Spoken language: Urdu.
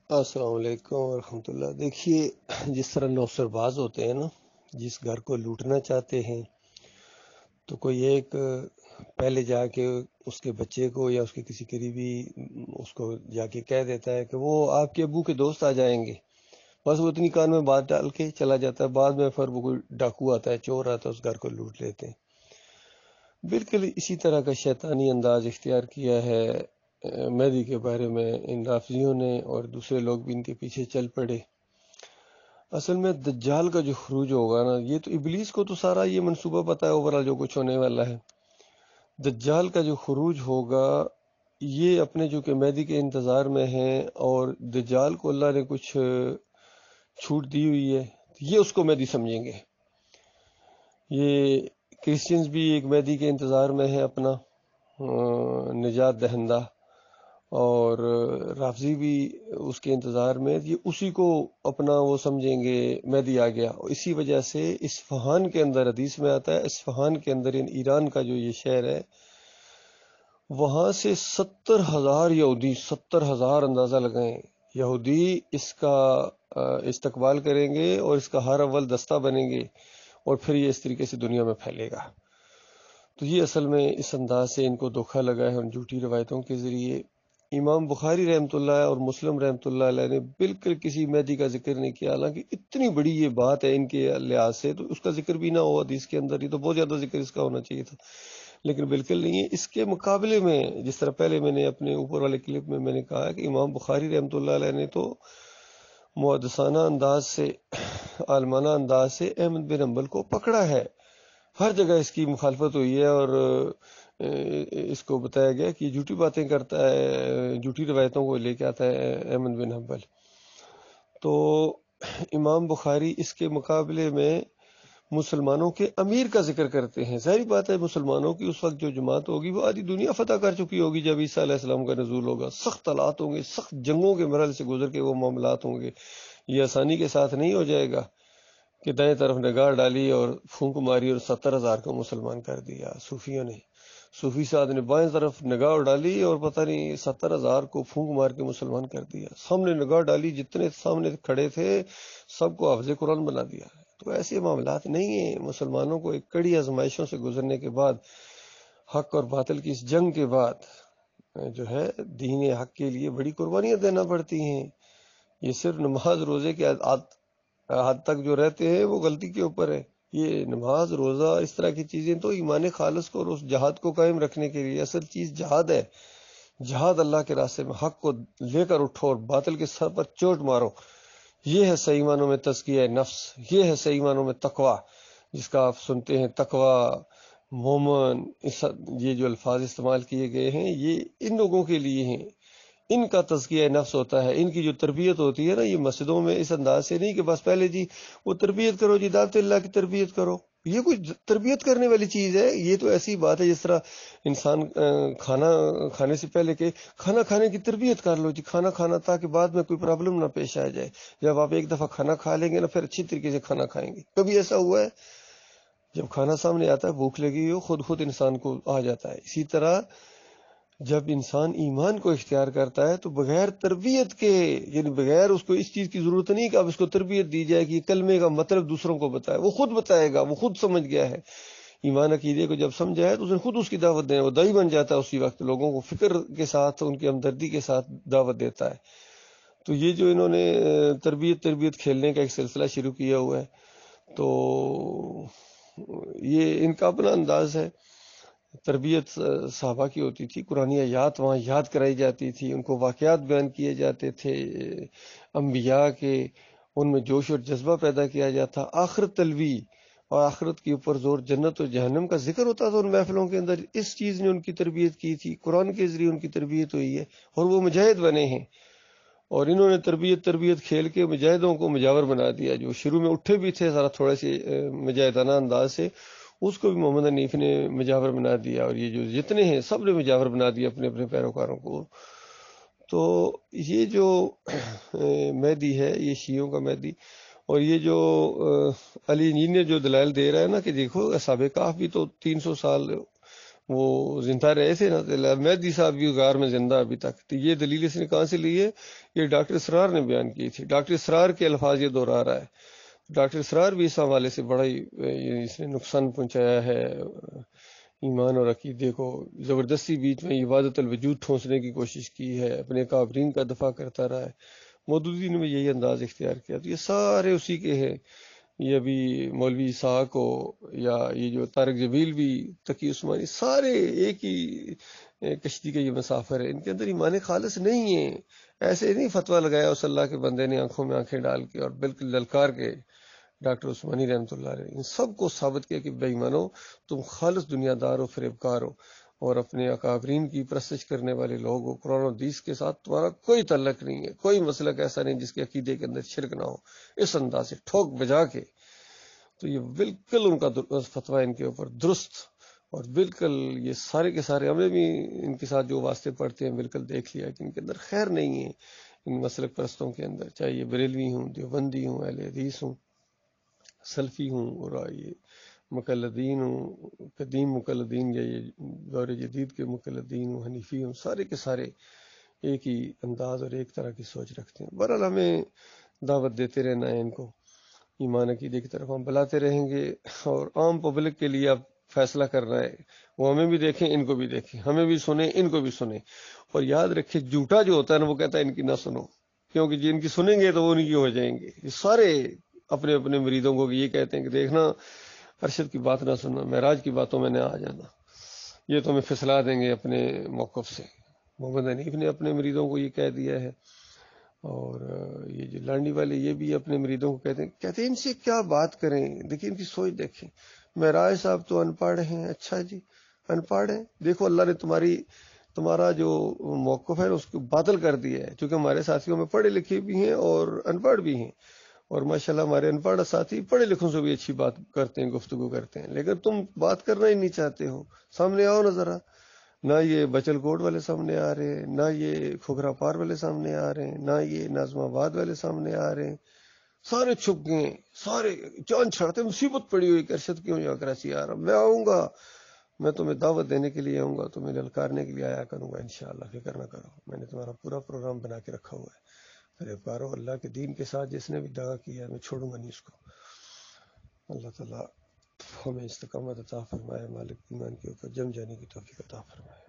السلام علیکم ورحمۃ اللہ۔ دیکھیے، جس طرح نوسر باز ہوتے ہیں نا، جس گھر کو لوٹنا چاہتے ہیں تو کوئی ایک پہلے جا کے اس کے بچے کو یا اس کے کسی قریبی اس کو جا کے کہہ دیتا ہے کہ وہ آپ کے ابو کے دوست آ جائیں گے، بس وہ اتنی کان میں بات ڈال کے چلا جاتا ہے۔ بعد میں پھر وہ کوئی ڈاکو آتا ہے، چور آتا ہے، اس گھر کو لوٹ لیتے ہیں۔ بالکل اسی طرح کا شیطانی انداز اختیار کیا ہے مہدی کے بارے میں ان رافضیوں نے، اور دوسرے لوگ بھی ان کے پیچھے چل پڑے۔ اصل میں دجال کا جو خروج ہوگا نا، یہ تو ابلیس کو تو سارا یہ منصوبہ پتا ہے اوورال جو کچھ ہونے والا ہے۔ دجال کا جو خروج ہوگا، یہ اپنے جو کہ مہدی کے انتظار میں ہیں، اور دجال کو اللہ نے کچھ چھوٹ دی ہوئی ہے، یہ اس کو مہدی سمجھیں گے۔ یہ کرسچنز بھی ایک مہدی کے انتظار میں ہیں اپنا نجات دہندہ، اور رافضی بھی اس کے انتظار میں، یہ اسی کو اپنا وہ سمجھیں گے مہدی آ گیا۔ اور اسی وجہ سے اصفہان کے اندر حدیث میں آتا ہے، اصفہان کے اندر ایران کا جو یہ شہر ہے، وہاں سے 70,000 یہودی، 70,000 اندازہ لگائیں، یہودی اس کا استقبال کریں گے اور اس کا ہر اول دستہ بنیں گے، اور پھر یہ اس طریقے سے دنیا میں پھیلے گا۔ تو یہ اصل میں اس انداز سے ان کو دھوکہ لگا ہے ان جھوٹی روایتوں کے ذریعے۔ امام بخاری رحمۃ اللہ اور مسلم رحمۃ اللہ علیہ نے بالکل کسی مہدی کا ذکر نہیں کیا، حالانکہ اتنی بڑی یہ بات ہے ان کے لحاظ سے، تو اس کا ذکر بھی نہ ہو حدیث کے اندر، یہ تو بہت زیادہ ذکر اس کا ہونا چاہیے تھا، لیکن بالکل نہیں ہے۔ اس کے مقابلے میں، جس طرح پہلے میں نے اپنے اوپر والے کلپ میں نے کہا کہ امام بخاری رحمۃ اللہ علیہ نے تو محدثانہ انداز سے، عالمانہ انداز سے احمد بن حنبل کو پکڑا ہے۔ ہر جگہ اس کی مخالفت ہوئی ہے، اور اس کو بتایا گیا کہ یہ جھوٹی باتیں کرتا ہے، جھوٹی روایتوں کو لے کے آتا ہے احمد بن حنبل۔ تو امام بخاری اس کے مقابلے میں مسلمانوں کے امیر کا ذکر کرتے ہیں۔ ظاہری بات ہے، مسلمانوں کی اس وقت جو جماعت ہوگی وہ آدھی دنیا فتح کر چکی ہوگی جب عیسیٰ علیہ السلام کا نزول ہوگا۔ سخت حالات ہوں گے، سخت جنگوں کے مرحلے سے گزر کے وہ معاملات ہوں گے، یہ آسانی کے ساتھ نہیں ہو جائے گا کہ دائیں طرف نگاہ ڈالی اور پھونک ماری اور 70,000 کو مسلمان کر دیا۔ صوفیوں نے، صوفی صاحب نے بائیں طرف نگاہ ڈالی اور پتہ نہیں 70,000 کو پھونک مار کے مسلمان کر دیا۔ سامنے نگاہ ڈالی، جتنے سامنے کھڑے تھے سب کو حافظ قرآن بنا دیا۔ تو ایسے معاملات نہیں ہیں۔ مسلمانوں کو ایک کڑی آزمائشوں سے گزرنے کے بعد، حق اور باطل کی اس جنگ کے بعد، جو ہے دین حق کے لیے بڑی قربانیاں دینا پڑتی ہیں۔ یہ صرف نماز روزے کے حد تک جو رہتے ہیں وہ غلطی کے اوپر ہے۔ یہ نماز روزہ اس طرح کی چیزیں تو ایمان خالص کو اور اس جہاد کو قائم رکھنے کے لیے، اصل چیز جہاد ہے۔ جہاد اللہ کے راستے میں، حق کو لے کر اٹھو اور باطل کے سر پر چوٹ مارو۔ یہ ہے صحیح معنوں میں تزکیہ نفس، یہ ہے صحیح معنوں میں تقوی، جس کا آپ سنتے ہیں تقوی، مومن، یہ جو الفاظ استعمال کیے گئے ہیں یہ ان لوگوں کے لیے ہیں۔ ان کا تزکیہ نفس ہوتا ہے، ان کی جو تربیت ہوتی ہے نا، یہ مسجدوں میں اس انداز سے نہیں کہ بس پہلے جی وہ تربیت کرو، جی دعوت اللہ کی تربیت کرو۔ یہ کوئی تربیت کرنے والی چیز ہے؟ یہ تو ایسی بات ہے جس طرح انسان کھانا کھانے سے پہلے کہ کھانا کھانے کی تربیت کر لو، جی کھانا کھانا تاکہ بعد میں کوئی پرابلم نہ پیش آ جائے۔ جب آپ ایک دفعہ کھانا کھا لیں گے نا، پھر اچھی طریقے سے کھانا کھائیں گے۔ کبھی ایسا ہوا ہے جب کھانا سامنے آتا ہے، بھوک لگی ہو، خود انسان کو آ جاتا ہے۔ اسی طرح جب انسان ایمان کو اختیار کرتا ہے تو بغیر تربیت کے، یعنی بغیر اس کو اس چیز کی ضرورت نہیں کہ اب اس کو تربیت دی جائے کہ کلمے کا مطلب دوسروں کو بتائے، وہ خود بتائے گا، وہ خود سمجھ گیا ہے۔ ایمان عقیدے کو جب سمجھا ہے تو اس نے خود اس کی دعوت دینا، وہ دائی بن جاتا ہے اسی وقت، لوگوں کو فکر کے ساتھ، ان کی ہمدردی کے ساتھ دعوت دیتا ہے۔ تو یہ جو انہوں نے تربیت کھیلنے کا ایک سلسلہ شروع کیا ہوا ہے، تو یہ ان کا اپنا انداز ہے۔ تربیت صحابہ کی ہوتی تھی، قرآنی آیات وہاں یاد کرائی جاتی تھی، ان کو واقعات بیان کیے جاتے تھے انبیاء کے، ان میں جوش اور جذبہ پیدا کیا جاتا، آخرت طلبی اور آخرت کے اوپر زور، جنت اور جہنم کا ذکر ہوتا تھا ان محفلوں کے اندر۔ اس چیز نے ان کی تربیت کی تھی، قرآن کے ذریعے ان کی تربیت ہوئی ہے، اور وہ مجاہد بنے ہیں۔ اور انہوں نے تربیت کھیل کے مجاہدوں کو مجاور بنا دیا۔ جو شروع میں اٹھے بھی تھے ذرا تھوڑے سے مجاہدانہ انداز سے، اس کو بھی محمد حنیف نے مجاور بنا دیا، اور یہ جو جتنے ہیں سب نے مجاور بنا دیا اپنے اپنے پیروکاروں کو۔ تو یہ جو مہدی ہے، یہ شیعوں کا مہدی، اور یہ جو علی جی نے جو دلائل دے رہا ہے نا کہ دیکھو اصحاب کہف بھی تو 300 سال وہ زندہ رہے تھے نا، مہدی صاحب بھی غار میں زندہ ابھی تک. تو یہ دلیل اس نے کہاں سے لی ہے؟ یہ ڈاکٹر اسرار نے بیان کی تھی. ڈاکٹر اسرار کے الفاظ یہ دہرا رہا ہے. ڈاکٹر اسرار بھی اس حوالے سے بڑا ہی اس نے نقصان پہنچایا ہے ایمان اور عقیدے کو. زبردستی بیچ میں عبادت الوجود ٹھونسنے کی کوشش کی ہے، اپنے کافرین کا دفاع کرتا رہا ہے. مودودی نے بھی یہی انداز اختیار کیا. تو یہ سارے اسی کے ہیں. یہ ابھی مولوی اسحاق ہو یا یہ جو طارق جبیل بھی، تقی عثمانی، سارے ایک ہی کشتی کے یہ مسافر ہیں. ان کے اندر ایمان خالص نہیں ہے. ایسے نہیں فتویٰ لگایا اس اللہ کے بندے نے آنکھوں میں آنکھیں ڈال کے اور بالکل للکار کے ڈاکٹر عثمانی رحمۃ اللہ علیہ ان سب کو ثابت کیا کہ بے ایمانو، تم خالص دنیا دار ہو، فریبکار ہو، اور اپنے اکابرین کی پرستش کرنے والے لوگ ہو. قرآن و حدیث کے ساتھ تمہارا کوئی تعلق نہیں ہے. کوئی مسلک ایسا نہیں جس کے عقیدے کے اندر شرک نہ ہو. اس انداز سے ٹھوک بجا کے تو یہ بالکل ان کا فتویٰ ان کے اوپر درست، اور بالکل یہ سارے کے سارے ہمیں بھی ان کے ساتھ جو واسطے پڑھتے ہیں بالکل دیکھ لیا کہ ان کے اندر خیر نہیں ہے. ان مسلک پرستوں کے اندر، چاہے یہ بریلوی ہوں، دیوبندی ہوں، اہل حدیث ہوں، سلفی ہوں، اور یہ مقلدین ہوں، قدیم مقلدین یا یہ دور جدید کے مقلدین ہوں، حنیفی ہوں، سارے کے سارے ایک ہی انداز اور ایک طرح کی سوچ رکھتے ہیں. بہرحال ہمیں دعوت دیتے رہنا ہے ان کو، ایمان عقیدے کی طرف ہم بلاتے رہیں گے. اور عام پبلک کے لیے اب فیصلہ کرنا ہے، وہ ہمیں بھی دیکھیں، ان کو بھی دیکھیں، ہمیں بھی سنیں، ان کو بھی سنیں. اور یاد رکھیں جھوٹا جو ہوتا ہے نا وہ کہتا ہے ان کی نہ سنو، کیونکہ جن کی سنیں گے تو وہ ان کی ہو جائیں گے. یہ سارے اپنے اپنے مریدوں کو یہ کہتے ہیں کہ دیکھنا ارشد کی بات نہ سننا، معراج کی باتوں میں نہ آ جانا، یہ تمہیں پھسلا دیں گے اپنے موقف سے. محمد حنیف نے اپنے مریدوں کو یہ کہہ دیا ہے. اور یہ جو لانڈی والے یہ بھی اپنے مریدوں کو کہتے ہیں ان سے کیا بات کریں. دیکھیں ان کی سوچ دیکھیں. معراج صاحب تو ان پڑھ ہیں. اچھا جی ان پڑھ ہیں، دیکھو اللہ نے تمہارا جو موقف ہے اس کو باطل کر دیا ہے، کیونکہ ہمارے ساتھیوں میں پڑھے لکھے بھی ہیں اور ان پڑھ بھی ہیں، اور ماشاءاللہ ہمارے ان پڑھ ساتھی پڑھے لکھوں سے بھی اچھی بات کرتے ہیں، گفتگو کرتے ہیں. لیکن تم بات کرنا ہی نہیں چاہتے ہو. سامنے آؤ نا ذرا. نہ یہ بچل کوٹ والے سامنے آ رہے ہیں، نہ یہ کھوکھرا پار والے سامنے آ رہے ہیں، نہ یہ ناظم آباد والے سامنے آ رہے ہیں. سارے چھپ گئے، سارے جان چھڑتے. مصیبت پڑی ہوئی کہ ارشد کیوں یا کراچی آ رہا. میں آؤں گا، میں تمہیں دعوت دینے کے لیے آؤں گا، تمہیں للکارنے کے لیے آیا کروں گا انشاءاللہ. فکر نہ کرو، میں نے تمہارا پورا پروگرام بنا کے رکھا ہوا ہے. فریبکارو، اللہ کے دین کے ساتھ جس نے بھی دعویٰ کیا میں چھوڑوں گا نہیں اس کو. اللہ تعالیٰ ہمیں استقامت عطا فرمائے، مالک ایمان کے اوپر جم جانے کی توفیق عطا فرمائے.